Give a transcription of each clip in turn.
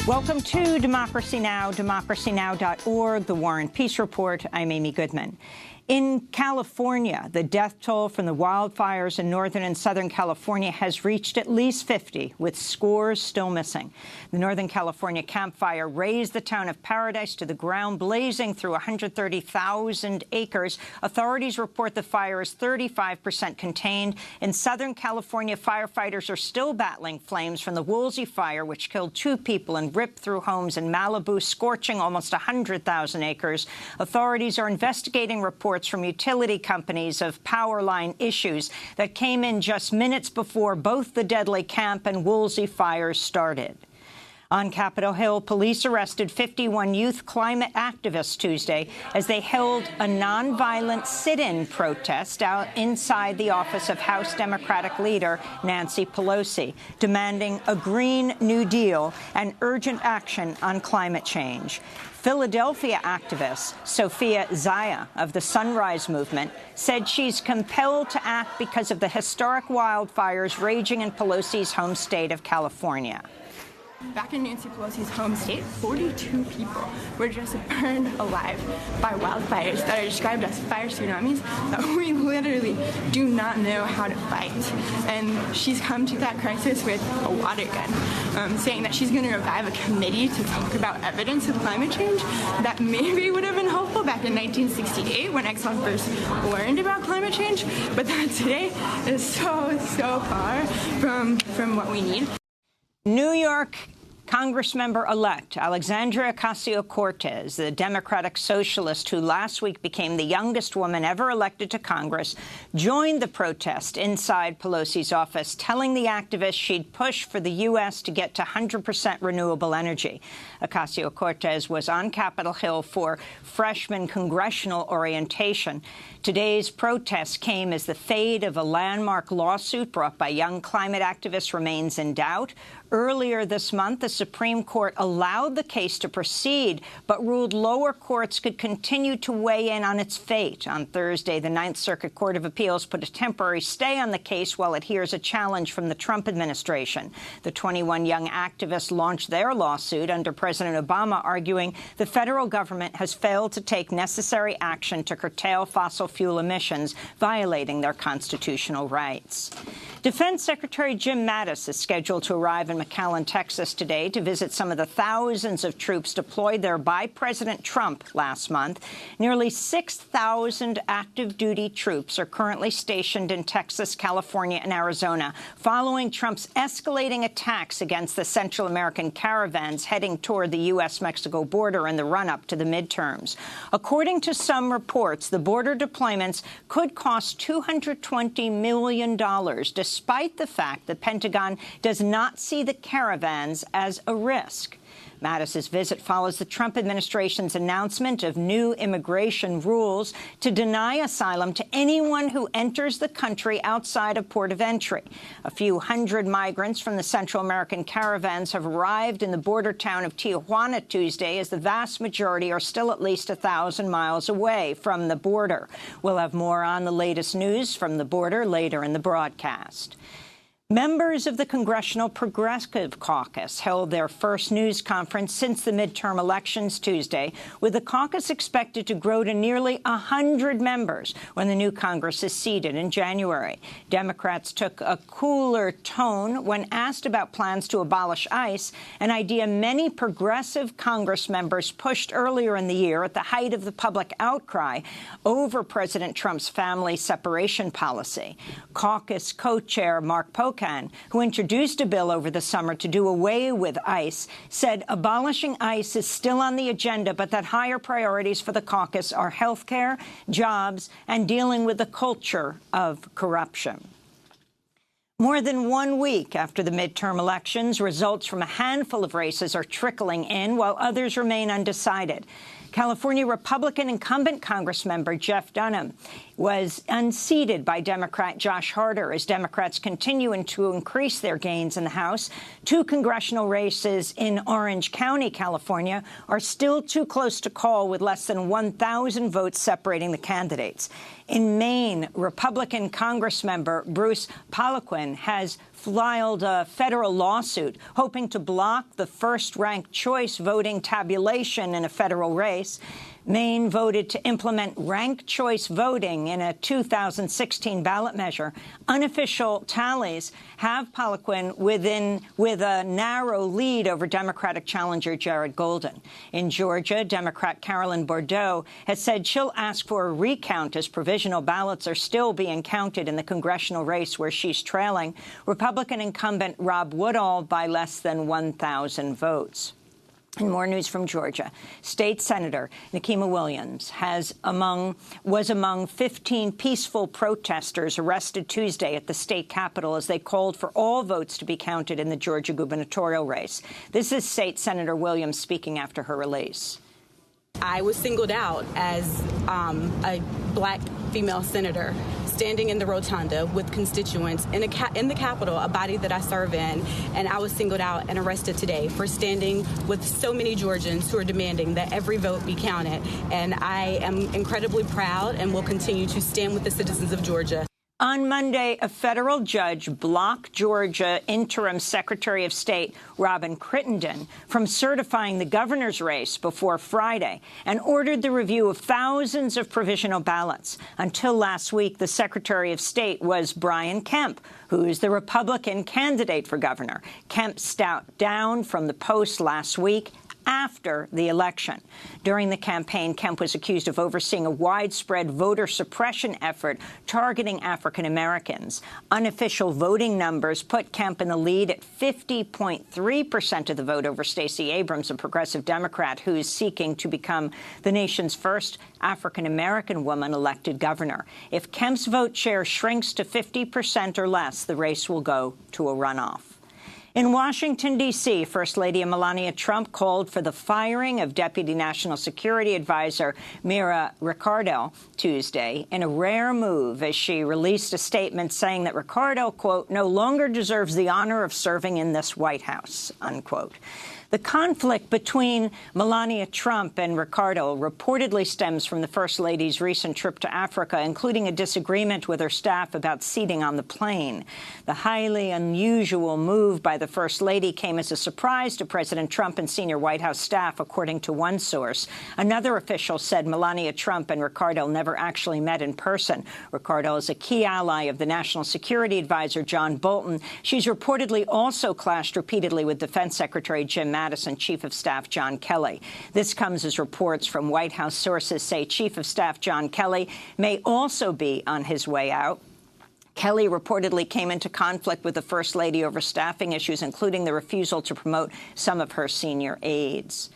Welcome to Democracy Now!, democracynow.org, The War and Peace Report. I'm Amy Goodman. In California, the death toll from the wildfires in northern and southern California has reached at least 50, with scores still missing. The Northern California Camp Fire razed the town of Paradise to the ground, blazing through 130,000 acres. Authorities report the fire is 35% contained. In Southern California, firefighters are still battling flames from the Woolsey fire, which killed 2 people and ripped through homes in Malibu, scorching almost 100,000 acres. Authorities are investigating reports from utility companies of power line issues that came in just minutes before both the deadly Camp and Woolsey fires started. On Capitol Hill, police arrested 51 youth climate activists Tuesday as they held a nonviolent sit-in protest out inside the office of House Democratic leader Nancy Pelosi, demanding a Green New Deal and urgent action on climate change. Philadelphia activist Sophia Zaya of the Sunrise Movement said she's compelled to act because of the historic wildfires raging in Pelosi's home state of California. Back in Nancy Pelosi's home state, 42 people were just burned alive by wildfires that are described as fire tsunamis that we literally do not know how to fight. And she's come to that crisis with a water gun, saying that she's going to revive a committee to talk about evidence of climate change that maybe would have been helpful back in 1968 when Exxon first learned about climate change, but that today is so far from what we need. New York Congressmember-elect Alexandria Ocasio-Cortez, the Democratic socialist who last week became the youngest woman ever elected to Congress, joined the protest inside Pelosi's office, telling the activists she'd push for the U.S. to get to 100% renewable energy. Ocasio-Cortez was on Capitol Hill for freshman congressional orientation. Today's protest came as the fate of a landmark lawsuit brought by young climate activists remains in doubt. Earlier this month, the Supreme Court allowed the case to proceed, but ruled lower courts could continue to weigh in on its fate. On Thursday, the Ninth Circuit Court of Appeals put a temporary stay on the case while it hears a challenge from the Trump administration. The 21 young activists launched their lawsuit under President Obama, arguing the federal government has failed to take necessary action to curtail fossil fuel emissions, violating their constitutional rights. Defense Secretary Jim Mattis is scheduled to arrive in McAllen, Texas today to visit some of the thousands of troops deployed there by President Trump last month. Nearly 6,000 active-duty troops are currently stationed in Texas, California, and Arizona, following Trump's escalating attacks against the Central American caravans heading toward the U.S.-Mexico border in the run-up to the midterms. According to some reports, the border deployments could cost $220 million, despite the fact the Pentagon does not see the caravans as a risk. Mattis's visit follows the Trump administration's announcement of new immigration rules to deny asylum to anyone who enters the country outside of port of entry. A few hundred migrants from the Central American caravans have arrived in the border town of Tijuana Tuesday, as the vast majority are still at least 1,000 miles away from the border. We'll have more on the latest news from the border later in the broadcast. Members of the Congressional Progressive Caucus held their first news conference since the midterm elections Tuesday, with the caucus expected to grow to nearly 100 members when the new Congress is seated in January. Democrats took a cooler tone when asked about plans to abolish ICE, an idea many progressive Congress members pushed earlier in the year at the height of the public outcry over President Trump's family separation policy. Caucus co-chair Mark Pocan, who introduced a bill over the summer to do away with ICE, said abolishing ICE is still on the agenda, but that higher priorities for the caucus are health care, jobs, and dealing with the culture of corruption. More than 1 week after the midterm elections, results from a handful of races are trickling in, while others remain undecided. California Republican incumbent Congressmember Jeff Dunham was unseated by Democrat Josh Harder as Democrats continue to increase their gains in the House. 2 congressional races in Orange County, California, are still too close to call, with less than 1,000 votes separating the candidates. In Maine, Republican Congressmember Bruce Poliquin has filed a federal lawsuit hoping to block the first-ranked choice voting tabulation in a federal race. Maine voted to implement ranked choice voting in a 2016 ballot measure. Unofficial tallies have Poliquin with a narrow lead over Democratic challenger Jared Golden. In Georgia, Democrat Carolyn Bourdeaux has said she'll ask for a recount as provisional ballots are still being counted in the congressional race where she's trailing Republican incumbent Rob Woodall by less than 1,000 votes. And more news from Georgia. State Senator Nikema Williams was among 15 peaceful protesters arrested Tuesday at the state capitol as they called for all votes to be counted in the Georgia gubernatorial race. This is State Senator Williams speaking after her release. I was singled out as a black female senator standing in the rotunda with constituents in the Capitol, a body that I serve in, and I was singled out and arrested today for standing with so many Georgians who are demanding that every vote be counted. And I am incredibly proud and will continue to stand with the citizens of Georgia. On Monday, a federal judge blocked Georgia interim Secretary of State Robin Crittenden from certifying the governor's race before Friday and ordered the review of thousands of provisional ballots. Until last week, the Secretary of State was Brian Kemp, who is the Republican candidate for governor. Kemp stepped down from the post last week after the election. During the campaign, Kemp was accused of overseeing a widespread voter suppression effort targeting African Americans. Unofficial voting numbers put Kemp in the lead at 50.3% of the vote over Stacey Abrams, a progressive Democrat who is seeking to become the nation's first African American woman elected governor. If Kemp's vote share shrinks to 50% or less, the race will go to a runoff. In Washington, D.C., First Lady Melania Trump called for the firing of Deputy National Security Advisor Mira Ricardo Tuesday in a rare move as she released a statement saying that Ricardo, quote, no longer deserves the honor of serving in this White House, unquote. The conflict between Melania Trump and Ricardo reportedly stems from the First Lady's recent trip to Africa, including a disagreement with her staff about seating on the plane. The highly unusual move by the First Lady came as a surprise to President Trump and senior White House staff, according to one source. Another official said Melania Trump and Ricardo never actually met in person. Ricardo is a key ally of the National Security Advisor John Bolton. She's reportedly also clashed repeatedly with Defense Secretary Jim Mattis and Chief of Staff John Kelly. This comes as reports from White House sources say Chief of Staff John Kelly may also be on his way out. Kelly reportedly came into conflict with the First Lady over staffing issues, including the refusal to promote some of her senior aides.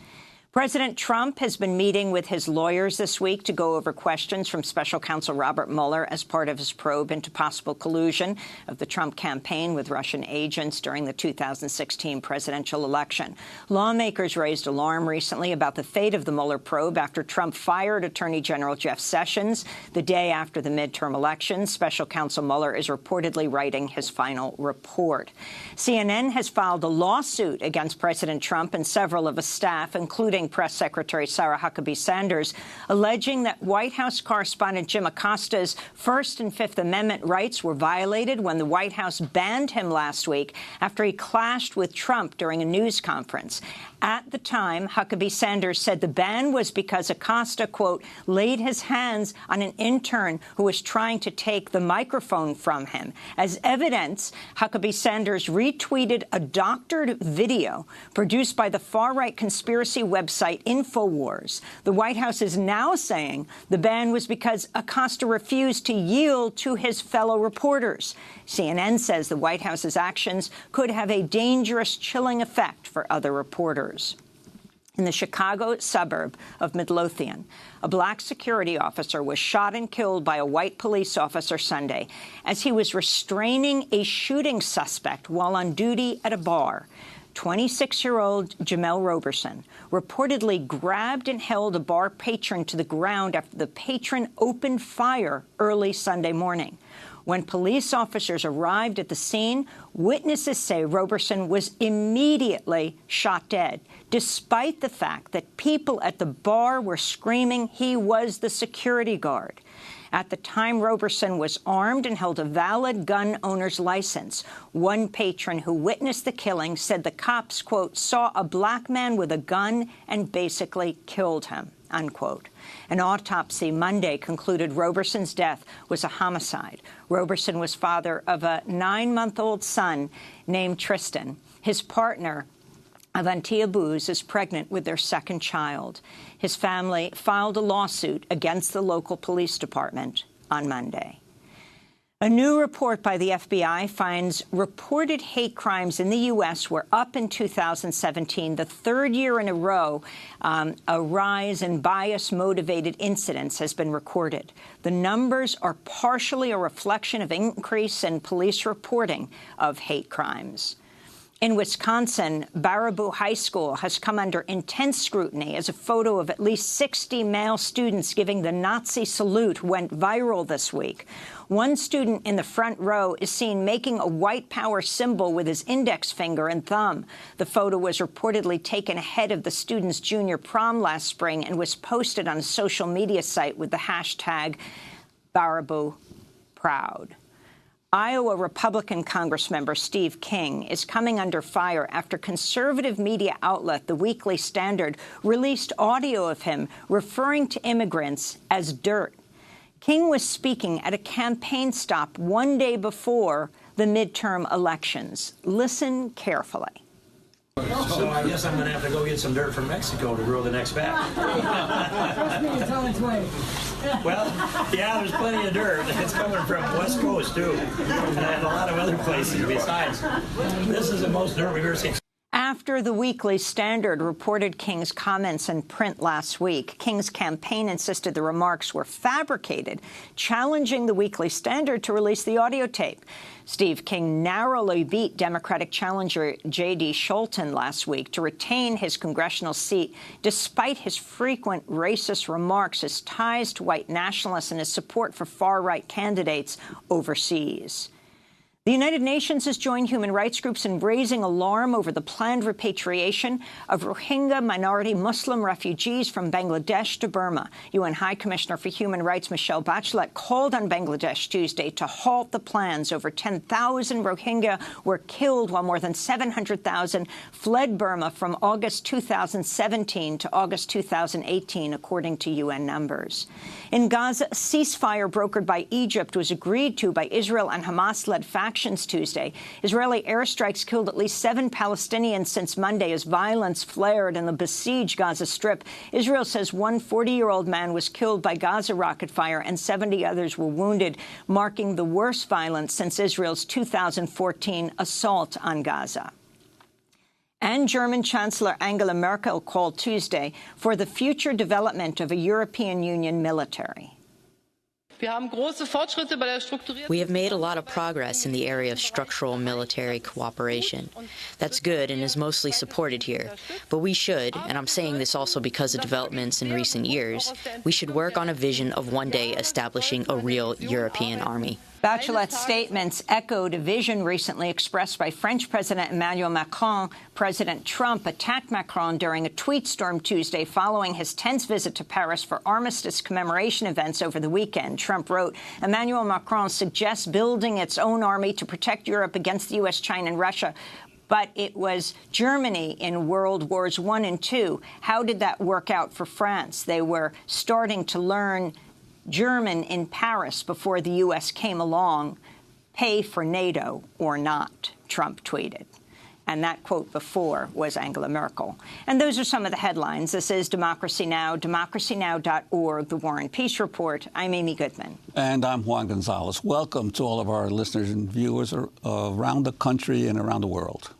President Trump has been meeting with his lawyers this week to go over questions from Special Counsel Robert Mueller as part of his probe into possible collusion of the Trump campaign with Russian agents during the 2016 presidential election. Lawmakers raised alarm recently about the fate of the Mueller probe after Trump fired Attorney General Jeff Sessions the day after the midterm elections. Special Counsel Mueller is reportedly writing his final report. CNN has filed a lawsuit against President Trump and several of his staff, including Press Secretary Sarah Huckabee Sanders, alleging that White House correspondent Jim Acosta's First and Fifth Amendment rights were violated when the White House banned him last week after he clashed with Trump during a news conference. At the time, Huckabee Sanders said the ban was because Acosta, quote, laid his hands on an intern who was trying to take the microphone from him. As evidence, Huckabee Sanders retweeted a doctored video produced by the far-right conspiracy website InfoWars. The White House is now saying the ban was because Acosta refused to yield to his fellow reporters. CNN says the White House's actions could have a dangerous, chilling effect for other reporters. In the Chicago suburb of Midlothian, a black security officer was shot and killed by a white police officer Sunday as he was restraining a shooting suspect while on duty at a bar. 26-year-old Jamel Roberson reportedly grabbed and held a bar patron to the ground after the patron opened fire early Sunday morning. When police officers arrived at the scene, witnesses say Roberson was immediately shot dead, despite the fact that people at the bar were screaming he was the security guard. At the time, Roberson was armed and held a valid gun owner's license. One patron who witnessed the killing said the cops, quote, saw a black man with a gun and basically killed him, unquote. An autopsy Monday concluded Roberson's death was a homicide. Roberson was father of a 9-month-old son named Tristan. His partner, Avantia Booz, is pregnant with their second child. His family filed a lawsuit against the local police department on Monday. A new report by the FBI finds reported hate crimes in the U.S. were up in 2017, the third year in a row a rise in bias-motivated incidents has been recorded. The numbers are partially a reflection of increase in police reporting of hate crimes. In Wisconsin, Baraboo High School has come under intense scrutiny as a photo of at least 60 male students giving the Nazi salute went viral this week. One student in the front row is seen making a white power symbol with his index finger and thumb. The photo was reportedly taken ahead of the student's junior prom last spring and was posted on a social media site with the hashtag #BarabooProud. Iowa Republican Congressmember Steve King is coming under fire after conservative media outlet The Weekly Standard released audio of him referring to immigrants as dirt. King was speaking at a campaign stop one day before the midterm elections. Listen carefully. So I guess I'm going to have to go get some dirt from Mexico to grow the next batch. Trust me, it's on its way. Well, yeah, there's plenty of dirt. It's coming from West Coast, too, and a lot of other places besides. This is the most dirt we've ever seen. After the Weekly Standard reported King's comments in print last week, King's campaign insisted the remarks were fabricated, challenging the Weekly Standard to release the audio tape. Steve King narrowly beat Democratic challenger J.D. Scholten last week to retain his congressional seat, despite his frequent racist remarks, his ties to white nationalists, and his support for far-right candidates overseas. The United Nations has joined human rights groups in raising alarm over the planned repatriation of Rohingya minority Muslim refugees from Bangladesh to Burma. UN High Commissioner for Human Rights Michelle Bachelet called on Bangladesh Tuesday to halt the plans. Over 10,000 Rohingya were killed, while more than 700,000 fled Burma from August 2017 to August 2018, according to UN numbers. In Gaza, a ceasefire brokered by Egypt was agreed to by Israel and Hamas-led factions Tuesday. Israeli airstrikes killed at least 7 Palestinians since Monday as violence flared in the besieged Gaza Strip. Israel says one 40-year-old man was killed by Gaza rocket fire and 70 others were wounded, marking the worst violence since Israel's 2014 assault on Gaza. And German Chancellor Angela Merkel called Tuesday for the future development of a European Union military. We have made a lot of progress in the area of structural military cooperation. That's good and is mostly supported here. But we should, and I'm saying this also because of developments in recent years, we should work on a vision of one day establishing a real European army. Bachelet's statements echoed a vision recently expressed by French President Emmanuel Macron. President Trump attacked Macron during a tweet storm Tuesday following his tense visit to Paris for armistice commemoration events over the weekend. Trump wrote, Emmanuel Macron suggests building its own army to protect Europe against the U.S., China, and Russia. But it was Germany in World Wars I and II. How did that work out for France? They were starting to learn German in Paris before the U.S. came along. Pay for NATO or not, Trump tweeted. And that quote before was Angela Merkel. And those are some of the headlines. This is Democracy Now!, democracynow.org, The War and Peace Report. I'm Amy Goodman. And I'm Juan Gonzalez. Welcome to all of our listeners and viewers around the country and around the world.